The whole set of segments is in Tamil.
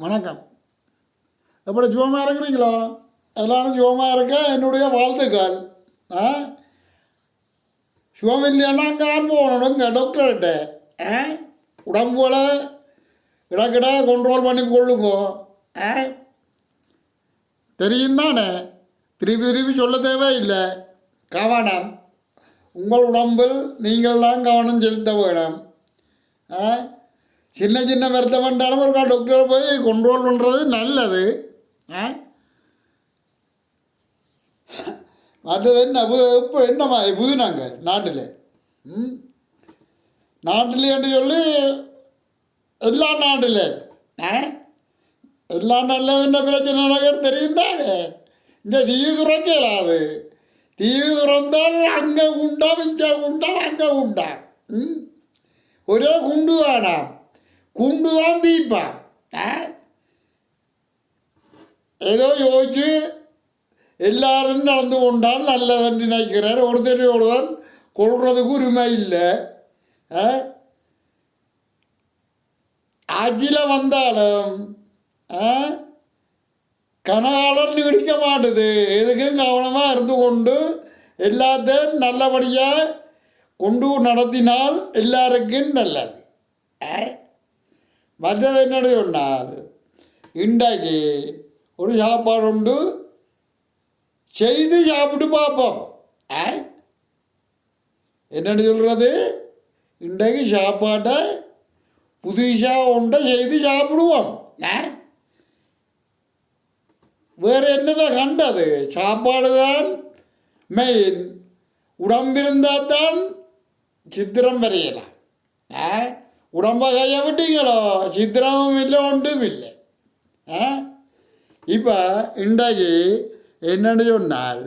வணக்கம். எப்படி சுகமாக இருக்கிறீங்களோ? எல்லாரும் சுகமாக இருக்க என்னுடைய வாழ்த்துக்கள். சுகம் இல்லைன்னா அங்கே போகணுங்க டாக்டர்கிட்ட. உடம்புல இடக்கிட கண்ட்ரோல் பண்ணி கொள்ளுங்க. தெரியும் தானே, திருப்பி திருப்பி சொல்ல தேவையில்லை. கவனம், உங்கள் உடம்பில் நீங்கள்லாம் கவனம் செலுத்த வேணும். சின்ன சின்ன வருத்தம் பண்ணாலும் ஒரு டாக்டரை போய் கண்ட்ரோல் பண்ணுறது நல்லது. மற்றது என்ன இப்போ என்னம்மா புதுனாங்க நாட்டில் என்று சொல்லி எல்லா நாட்டில் எல்லா நல்ல என்ன பிரச்சனை நடக்கிறது தெரியும் தானே. இந்த தீவு துறக்கலாது, தீவு துறந்தால் அங்கே உண்டாம் இங்கே உண்டாம் அங்கே உண்டாம். ஒரே குண்டு தானாம், குண்டு தான் தீப்பான். ஏதோ யோசிச்சு எல்லாரும் நடந்து கொண்டால் நல்லதுன்னு நினைக்கிறார். ஒருத்தன் கொள்றதுக்கு உரிமை இல்லை. ஆட்சியில் வந்தாலும் கனகாலம் நீடிக்க மாட்டுது. எதுக்கும் கவனமாக இருந்து கொண்டு எல்லாத்தையும் நல்லபடியாக கொண்டு நடத்தினால் எல்லாருக்கும் நல்லது. மற்றது என்னது சொன்னால், இன்றைக்கு ஒரு சாப்பாடு உண்டு, செய்து சாப்பிட்டு பார்ப்போம். என்னென்னு சொல்கிறது, இன்றைக்கு சாப்பாட்டை புதுசாக உண்டை செய்து சாப்பிடுவோம். வேறு என்னதான் கண்டது? சாப்பாடு தான் மெயின். உடம்பிருந்தால் தான் சித்திரம் வரையலாம். உடம்பை கையை விட்டீங்களோ சித்திரமும் இல்லை, ஒன்றும் இல்லை. இப்போ இன்றைக்கு என்னென்னு சொன்னால்,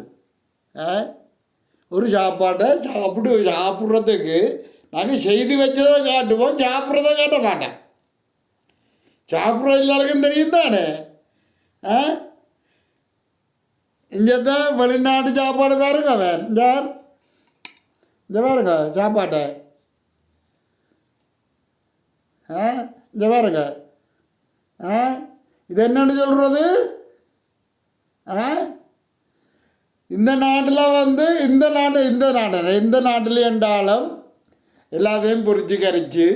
ஒரு சாப்பாட்டை சாப்பிட்றதுக்கு நாங்கள் செய்து வச்சதை காட்டுவோம், சாப்பிட்றத காட்ட மாட்டேன். சாப்பிட்ற எல்லாருக்கும் தெரியும் தானே. இங்கேதான் வெளிநாட்டு சாப்பாடு பாருங்க. அவன் இந்த பாருங்க சாப்பாட்டை, இந்த பாருங்க. இது என்னன்னு சொல்கிறது? இந்த நாட்டில் இந்த நாட்டில் என்றாலும் எல்லாத்தையும் பொறிச்சு கரைச்சி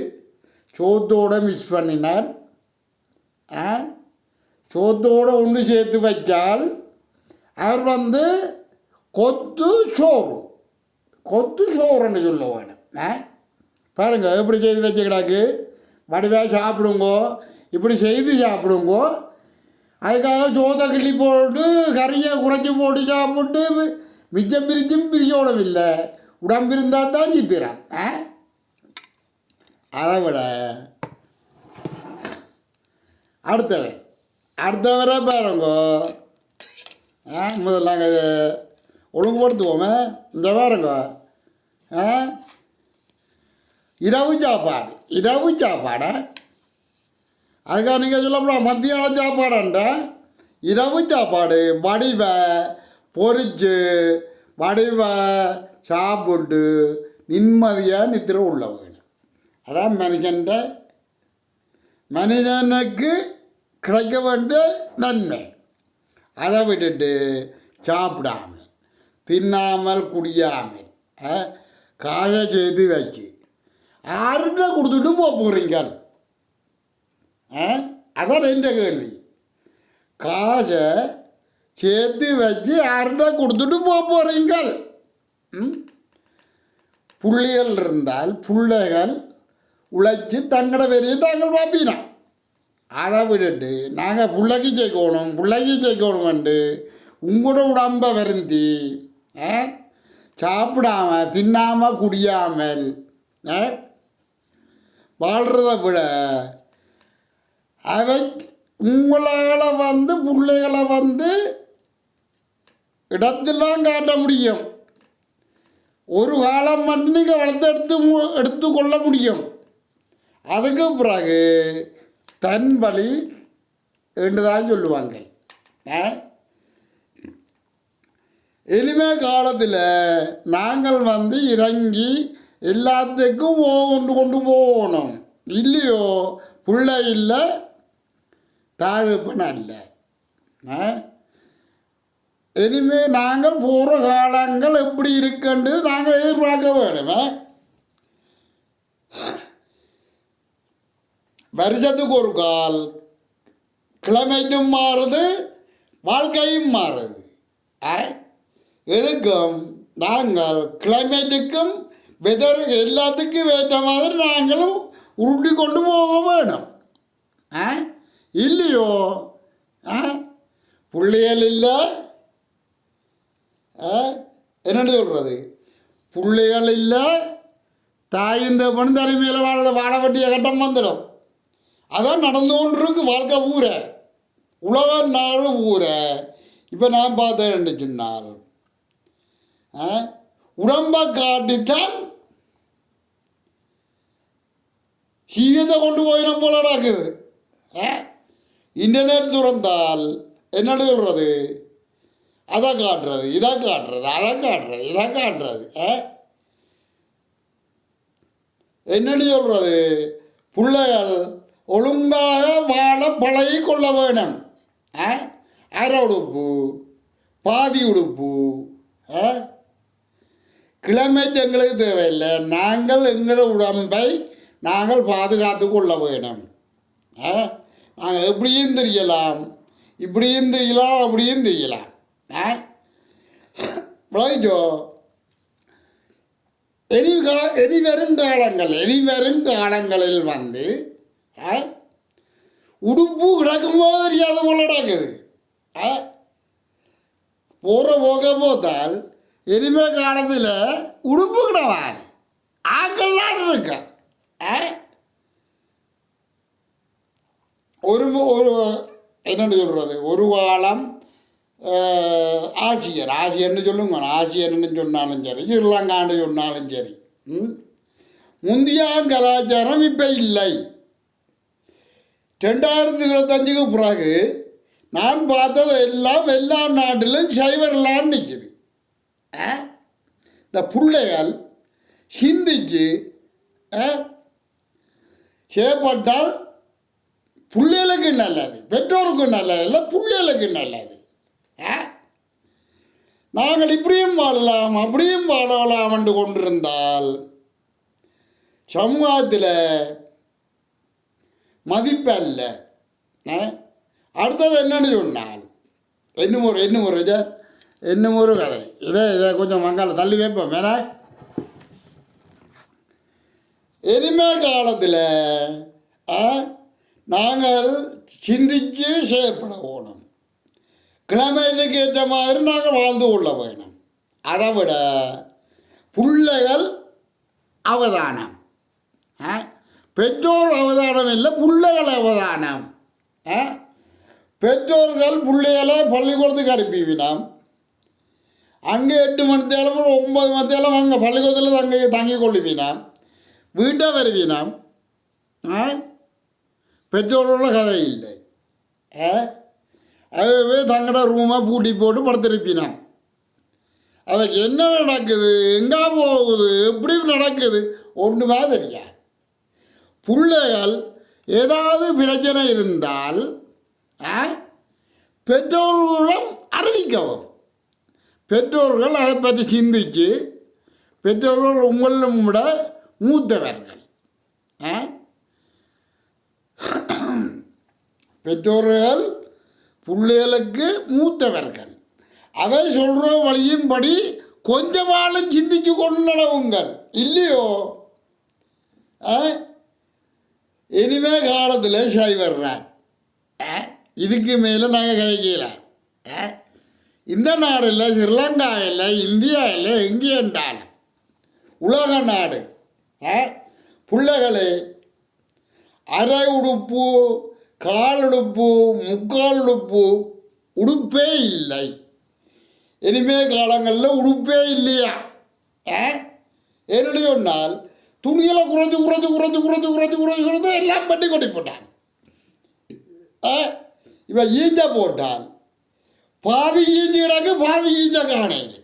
சோத்தோடு மிக்ஸ் பண்ணினார். சோத்தோடு ஒன்று சேர்த்து வச்சால் அவர் கொத்து சோறுன்னு சொல்ல வேணும். பாருங்கள் எப்படி செய்து வச்சுக்கிடாக்கு. வடிவாக சாப்பிடுங்கோ, இப்படி செய்து சாப்பிடுங்கோ. அதுக்காக சோத்தை கிள்ளி போட்டு கறியை குறைச்சி போட்டு சாப்பிட்டு மிச்சம் பிரிச்சோடும் இல்லை. உடம்பு இருந்தால் தான் சித்திரம். அதை விட அடுத்தவரை பாருங்கோ. முதல்ல நாங்கள் ஒழுங்குபடுத்துவோமே. இந்த பாருங்க, இரவு சாப்பாடு அதுக்காக நீங்கள் சொல்லப்படாது மத்தியான சாப்பாடுண்டா. இரவு சாப்பாடு வடிவை பொறிச்சு வடிவை சாப்பிட்டு நிம்மதியாக நித்திர உள்ள வேணும். அதான் மனுஷனுக்கு கிடைக்க வேண்டிய நன்மை. அதை விட்டுட்டு சாப்பிடாமல் தின்னாமல் குடியாமல் காயை செய்து வச்சு யார்கிட்ட கொடுத்துட்டு போகிறீங்க? அதான் எந்த கேள்வி. காசை சேர்த்து வச்சு யார்கிட்ட கொடுத்துட்டு போகிறீங்க? புள்ளிகள் இருந்தால் பிள்ளைகள் உழைச்சி தங்கட பெரிய தாங்கள் பார்ப்பீனா. அதை விட்டுட்டு நாங்கள் பிள்ளைக்கு ஜெயிக்கணும்ட்டு உங்களோட உடம்பை வருந்தி சாப்பிடாமல் தின்னாமல் குடியாமல் வாழ்கிறத விட அவை உங்களால் பிள்ளைகளை இடத்தெல்லாம் காட்ட முடியும். ஒரு காலம் மட்டும் நீங்கள் எடுத்து கொள்ள முடியும். அதுக்கு பிறகு தன் வழி என்றுதான் சொல்லுவாங்க. இனிமே காலத்தில் நாங்கள் இறங்கி எல்லாத்துக்கும் கொண்டு போகணும். இல்லையோ பிள்ளை இல்லை தாழ்ப்பன அல்ல. இனிமே நாங்கள் போகிற காலங்கள் எப்படி இருக்குன்னு நாங்கள் எதிர்பார்க்க வேணுமே. வருஷத்துக்கு ஒரு கால் கிளைமேட்டும் மாறுது, வாழ்க்கையும் மாறுது. எதுக்கும் நாங்கள் கிளைமேட்டுக்கும் வெதர் எல்லாத்துக்கும் ஏற்ற மாதிரி நாங்களும் உருட்டி கொண்டு போக வேணும். இல்லையோ பிள்ளைகள் இல்லை, என்னென்னு சொல்கிறது, பிள்ளைகள் இல்லை, தாயின் தப்பனும் தலைமையில் வாழ வேண்டிய கட்டம் வந்துடும். அதான் நடந்து கொண்டு இருக்கு வாழ்க்கை ஊர, உலக நாடு ஊர. இப்போ நான் பார்த்தேன்னு சொன்னால் உடம்பை காட்டித்தான் சீகத்தை கொண்டு போயிடும் போல நடக்குது. இன்டர்நெட் துறந்தால் என்னென்னு சொல்கிறது, அதை காட்டுறது, இதை காட்டுறது, அதை காட்டுறது, இதை காட்டுறது. என்னென்னு சொல்கிறது, பிள்ளைகள் ஒழுங்காக வாழ பழகி கொள்ள வேணும். அரை உடுப்பு, பாதி உடுப்பு, கிளைமேட் எங்களுக்கு தேவையில்லை. நாங்கள் எங்களோட உடம்பை நாங்கள் பாதுகாத்து கொள்ள வேணும். நாங்கள் எப்படியும் தெரியலாம், இப்படியும் தெரியலாம், அப்படியும் தெரியலாம். விளைச்சோ இனி வருங்காலங்களில் வந்து உடுப்பு கிடக்கும்போது தெரியாத போல நடக்குது. போக போத்தால் இனிமே காலத்தில் உடுப்பு கிடவாது ஆக்கள்லாம் இருக்க. ஒரு என்னென்னு சொல்கிறது, ஒரு காலம் ஆசியன்னு சொல்லுங்க, ஆசியன்னு சொன்னாலும் சரி, ஸ்ரீலங்கான்னு சொன்னாலும் சரி, முந்தைய கலாச்சாரம் இப்போ இல்லை. 2025க்கு பிறகு நான் பார்த்தது எல்லாம் எல்லா நாட்டிலும் சைவர்லாம் நிற்கிது. இந்த பிள்ளைகள் சிந்திச்சு செய்யப்பட்டால் பிள்ளைகளுக்கு நல்லது, பெற்றோருக்கு நல்லது இல்லை, பிள்ளைகளுக்கு நல்லது. நாங்கள் இப்படியும் வாழலாம் அப்படியும் வாழலாம் என்று கொண்டிருந்தால் சமூகத்தில் மதிப்பு அல்ல. அடுத்தது என்னன்னு சொன்னால் இன்னும் ஒரு கதை. இதை கொஞ்சம் மங்கால தள்ளி வைப்போம். வேற இனிமே காலத்தில் நாங்கள் சிந்தித்து செய்யப்பட வேணும். கிளைமேட்டுக்கு ஏற்ற மாதிரி நாங்கள் வாழ்ந்து கொள்ள வேணும். அதை விட பிள்ளைகள் அவதானம், பெற்றோர் அவதானம் இல்லை, பிள்ளைகள் அவதானம். பெற்றோர்கள் பிள்ளைகளை பள்ளிக்கூடத்துக்கு அனுப்பிவினோம். அங்கே 8 மணி தேலம் 9 மணி தேலம் அங்கே பள்ளிக்கூடத்தில் தங்கி கொள்ளுவினோம், வீட்டை வருவினோம். பெற்றோரோட கதை இல்லை. அதுவே தங்களோட ரூமை பூட்டி போட்டு படுத்திருப்பினோம். அதுக்கு என்ன நடக்குது, எங்கே போகுது, எப்படி நடக்குது ஒன்றுமே தெரியாது. பிள்ளைகள் ஏதாவது பிரச்சனை இருந்தால் பெற்றோர்களிடம் அறிவிக்கவும். பெற்றோர்கள் அதை பற்றி சிந்தித்து, பெற்றோர்கள் உங்களிலும் விட மூத்தவர்கள், பெற்றோர்கள் பிள்ளைகளுக்கு மூத்தவர்கள், அதை சொல்கிற வழியின்படி கொஞ்சமாலும் சிந்திச்சு கொண்டு நடவுங்கள். இல்லையோ இனிமே காலத்தில் சைவர்றான். இதுக்கு மேலே நாங்கள் கிடைக்கல. இந்த நாடில், ஸ்ரீலங்கா இல்லை, இந்தியா இல்லை, எங்கேன்றாலும் உலக நாடு. பிள்ளைகளே அரை உடுப்பு, கால் உடுப்பு, முக்கால் உடுப்பு, உடுப்பே இல்லை. இனிமே காலங்களில் உடுப்பே இல்லையா? என்னென்னு சொன்னால் துணிகளை குறைஞ்சு எல்லாம் பண்ணி கொண்டு போட்டான். இவன் ஈஞ்ச போட்டால் பாதி ஈஞ்சு கிடக்கு, பாதி ஈஞ்ச காணையில்.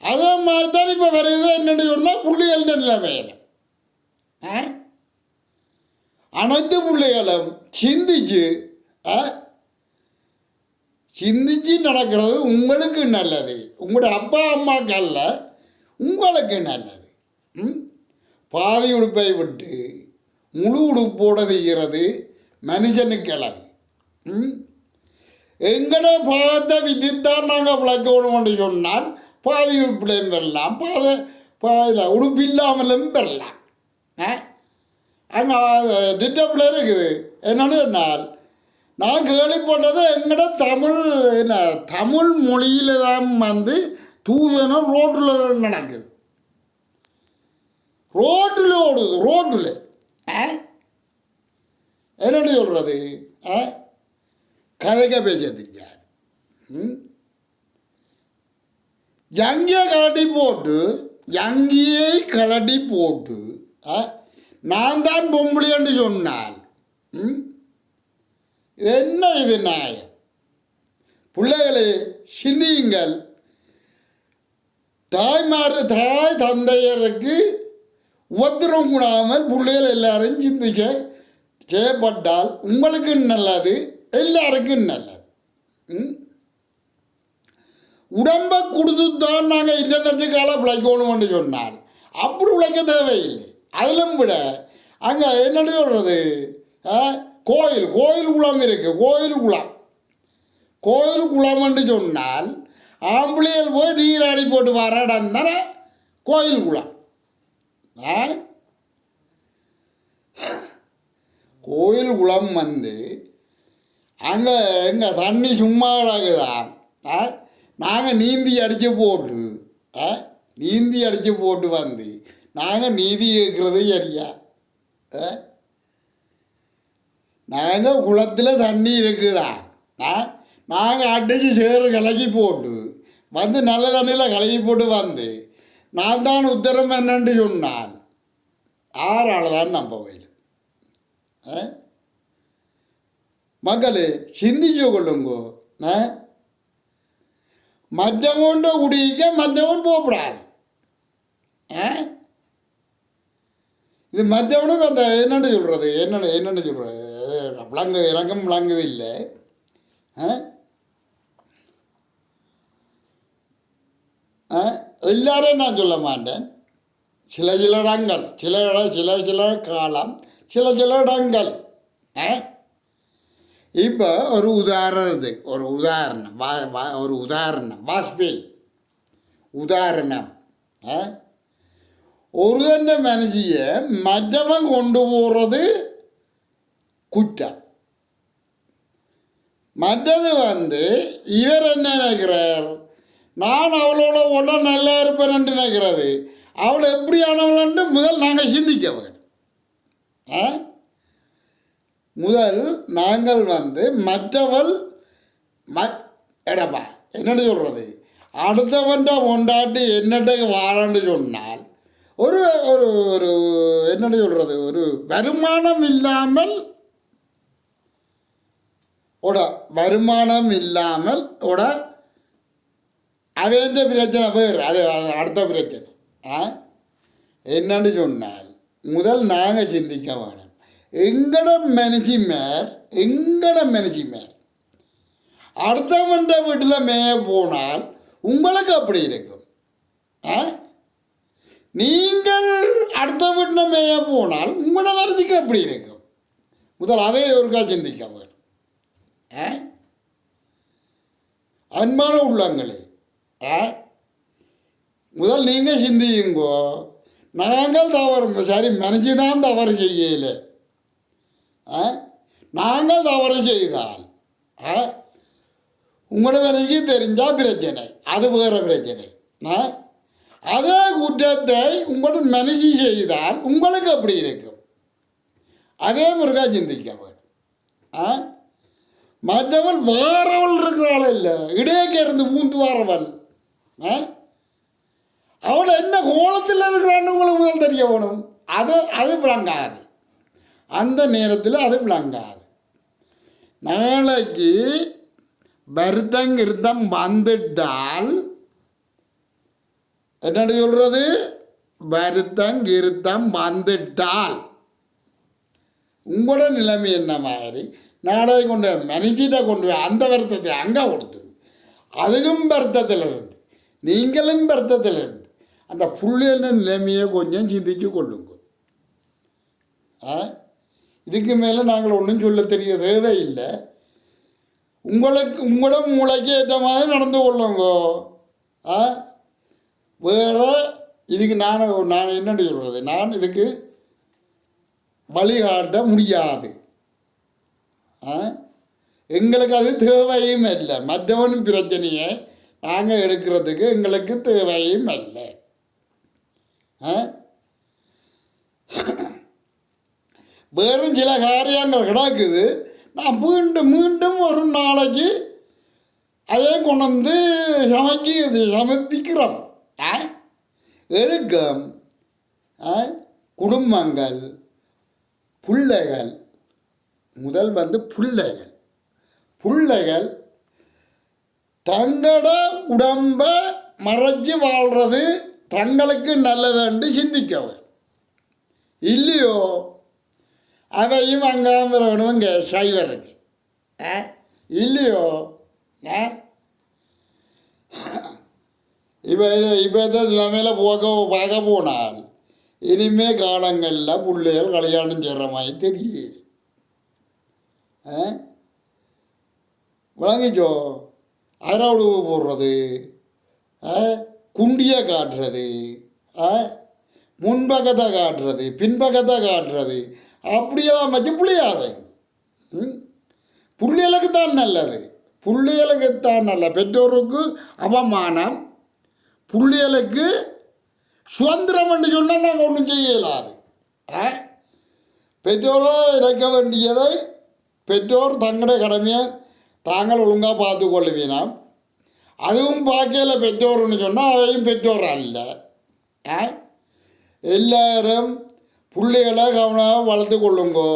அதே மாதிரி தான் இப்போ வருது. என்னென்னு சொன்னால் புள்ளிகள் நிலைமையில அனைத்து பிள்ளைகளும் சிந்திச்சு சிந்திச்சு நடக்கிறது உங்களுக்கு நல்லது. உங்களோட அப்பா அம்மாவுக்கு அல்ல, உங்களுக்கு நல்லது. பாதி உடுப்பை விட்டு முழு உடுப்போடு செய்கிறது மனுஷனுக்கு அழகு. எங்கட பாதத்தை விதித்தான் நாங்கள் விளக்கணும்னு சொன்னால் பாதி உடுப்பிலையும் பெறலாம், பாதியில் உடுப்பு இல்லாமலும் பெறலாம். அங்கே திட்டப்பில் இருக்குது. என்னன்னு சொன்னால் நான் கேள்விப்பட்டது எங்கட தமிழ் மொழியில் தான் தூதனம் ரோட்டில் நடக்குது. ரோட்டில் ஓடுது. ரோட்டில் என்னென்னு சொல்கிறது, கதைக்க பேச தெரியாது. யங்கியை கலட்டி போட்டு நான் தான் பொம்பளை என்று சொன்னால் என்ன இது நியாயம்? பிள்ளைகளை சிந்தியுங்கள். தாய் தந்தையருக்கு உபத்திரம் கூடாமல் பிள்ளைகள் எல்லாரும் சிந்திச்சு செய்யப்பட்டால் உங்களுக்கு நல்லது, எல்லாருக்கும் நல்லது. உடம்பை கொடுத்து தான் நாங்கள் இன்டர்நெட்டுக்கால பிழைக்கணும்னு சொன்னால் அப்படி உழைக்க தேவையில்லை. அதிலும் விட அங்கே என்னென்னு சொல்கிறது, கோயில் குளம் இருக்குது. கோயில் குளம்னு சொன்னால் ஆம்பளையில் போய் நீராடி போட்டு வர இடம் தானே கோயில் குளம். கோயில் குளம் அங்கே எங்கள் தண்ணி சும்மா கிடக்குதான். நாங்கள் நீந்தி அடித்து போட்டு நாங்கள் நீதி கேட்குறது சரியா? நாங்கள் குளத்தில் தண்ணி இருக்குதா, நாங்கள் அடித்து சேறு கலக்கி போட்டு நல்ல தண்ணியில் கலக்கி போட்டு நான் தான் உத்தரம் என்னன்னு சொன்னால் ஆறால் தான் நம்ப வயல். மக்களே சிந்திச்சு கொள்ளுங்கோ. மற்றவன்ட குடிக்க மற்றவன் போகப்படாது. இது மற்றவனுக்கு அந்த என்னென்னு சொல்கிறது, என்னென்னு சொல்கிறது இறக்கம் விளங்குது இல்லை. எல்லாரையும் நான் சொல்ல மாட்டேன். சில இடங்கள், சில காலம், சில இடங்கள். இப்போ ஒரு உதாரணம் வாஸ்பேல் உதாரணம். ஒரு തന്നെ மனுஷியை மற்றவன் கொண்டு போகிறது குற்றம். மற்றது இவர் என்ன நினைக்கிறார், நான் அவளோட உடனே நல்லா இருப்பேன் நினைக்கிறது. அவளை எப்படியானவள்ன்ட்டு முதல் நாங்கள் சிந்திக்க வேண்டும். முதல் நாங்கள் மற்றவள் எடப்பா என்னென்னு சொல்கிறது, அடுத்தவன்ட கொண்டாட்டி என்னட்டுக்கு வாழன்னு சொன்னால் ஒரு ஒரு ஒரு என்னென்னு சொல்கிறது, ஒரு வருமானம் இல்லாமல் அவன் பிரச்சனை பேர் அது அடுத்த பிரச்சனை. என்னன்னு சொன்னால் முதல் நாங்கள் சிந்திக்க வேணும். எங்கட மனுஷி மேல் அடுத்தவன் வீட்டில் மேய போனால் உங்களுக்கு அப்படி இருக்கும். நீங்கள் அடுத்த வீட்டில் மேய போனால் உங்களோட மனசுக்கு அப்படி இருக்கும். முதல் அதே ஒருக்கா சிந்திக்க வேணும். அன்பான உள்ளங்களே, முதல் நீங்கள் சிந்தியுங்கோ. நாங்கள் தவறு சரி மனுஷி தான் தவறு செய்யலை. நாங்கள் தவறு செய்தால் உங்களோட வேலைக்கு தெரிஞ்சால் பிரச்சனை, அது வேறு பிரச்சனை. அதே குற்றத்தை உங்களோட மனுஷி செய்தால் உங்களுக்கு அப்படி இருக்கும். அதே முருகா சிந்திக்க வேணும். மற்றவள் வாரவள் இருக்கிறாள் இல்லை, இடையேக்க இருந்து பூந்து வாரவள் அவள் என்ன கோலத்தில் இருக்கிறான்னு உங்களுக்கு முதல் தெரிய வேணும். அது விளங்காது. அந்த நேரத்தில் அது விளங்காது. நாளைக்கு வருத்தங்கிருத்தம் வந்துட்டால் என்னன்னு சொல்கிறது, வருத்தங்கிருத்தம் வந்துட்டால் உங்களோட நிலைமை என்ன மாதிரி நாளைக்கு கொண்டு மனுஷிட்ட கொண்டு போய் அந்த வருத்தத்தை அங்கே கொடுத்து அதுக்கும் வருத்தத்தில் இருந்து நீங்களும் வருத்தத்தில் இருந்து அந்த புள்ளியல் நிலைமையை கொஞ்சம் சிந்திச்சு கொள்ளுங்க. இதுக்கு மேலே நாங்கள் ஒன்றும் சொல்ல தெரிய தேவையில்லை. உங்களோட மூளைக்கு ஏற்ற மாதிரி நடந்து கொள்ளுங்க. வேறு இதுக்கு நான் என்னென்னு சொல்கிறது, நான் இதுக்கு வழிகாட்ட முடியாது. எங்களுக்கு அது தேவையும் இல்லை. மற்றவன் பிரச்சனையை நாங்கள் எடுக்கிறதுக்கு எங்களுக்கு தேவையும் இல்லை. வேறு சில காரியங்கள் கிடக்குது. நான் மீண்டும் ஒரு நாளைக்கு அதே கொண்டு வந்து சமர்ப்பிக்கிறோம். எதுக்கும் குடும்பங்கள் பிள்ளைகள் முதல் பிள்ளைகள் தங்களோட உடம்பை மறைச்சி வாழ்கிறது தங்களுக்கு நல்லதுன்னு சிந்திக்கவன் இல்லையோ அவையும் அங்காமறவனுங்க சைவருக்கு இல்லையோ. இப்போ நிலைமையில பார்க்க போனால் இனிமே காலங்களில் பிள்ளைகள் கல்யாணம் செய்கிற மாதிரி தெரியுது. விளங்கிச்சோ, அரவுடுவு போடுறது, குண்டியை காட்டுறது, முன்பக்கத்தை காட்டுறது, பின்பக்கத்தை காட்டுறது, அப்படியெல்லாம் வச்சு புள்ளியாது. புள்ளிகளுக்கு தான் நல்லது, புள்ளிகளுக்கு தான் நல்ல. பெற்றோருக்கு அவமானம், புள்ளிகளுக்கு சுதந்திரம் என்று சொன்னால் நாங்கள் ஒன்றும் செய்யலாது. பெற்றோரோ இறக்க வேண்டியதை பெற்றோர் தங்களுடைய கடமையை தாங்கள் ஒழுங்காக பார்த்து கொள்ளுவீனாம். அதுவும் பார்க்கல பெற்றோர்னு சொன்னால் அவையும் பெற்றோர் அல்ல. எல்லாரும் பிள்ளைகளை கவனமாக வளர்த்து கொள்ளுங்கோ.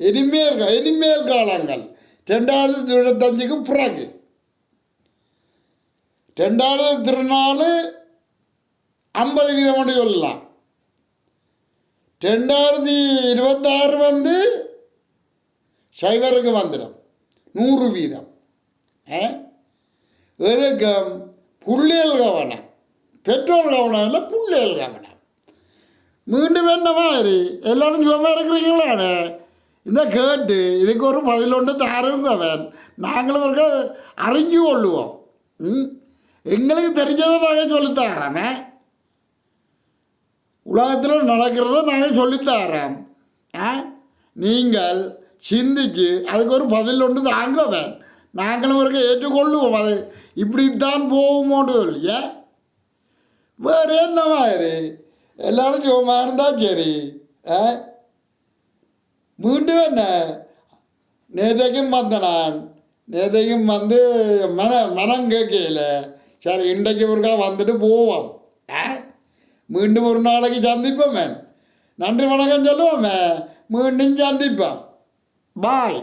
இனிமேல் காலங்கள் 2025க்கு பிறகு 2024 50% மட்டும் சொல்லலாம். 2026 வந்து சைவருக்கு வந்துடும் 100%. எதுக்கும் பிள்ளைகள் கவனம், பெற்றோர் கவனம் இல்லை, பிள்ளைகள் கவனம். மீண்டும் என்ன மாதிரி எல்லோரும் சும்மா இருக்கிறீங்களானே இந்த கேட்டு இதுக்கு ஒரு பதில் ஒன்று தாருங்கவன் நாங்களும் ஒரு அறிஞ்சு கொள்ளுவோம். எங்களுக்கு தெரிஞ்சதை நாங்கள் சொல்லித்தாரோமே, உலகத்தில் நடக்கிறத நாங்கள் சொல்லித்தாரோம். நீங்கள் சிந்திச்சு அதுக்கு ஒரு பதில் ஒன்று தாங்கவன் நாங்களும் ஒரு ஏற்றுக்கொள்ளுவோம். அது இப்படித்தான் போகுமோன்னு இல்லையா, வேறு என்ன மாதிரி எல்லோரும் சும்மா இருந்தால் சரி. மீண்டும் என்ன நேற்றைக்கும் வந்து மனம் கேட்கல. சரி இன்றைக்கு ஒருக்கா வந்துட்டு போவோம், மீண்டும் ஒரு நாளைக்கு சந்திப்போமே, நன்றி வணக்கம் சொல்லுவோமே, மீண்டும் சந்திப்போம். பாய்.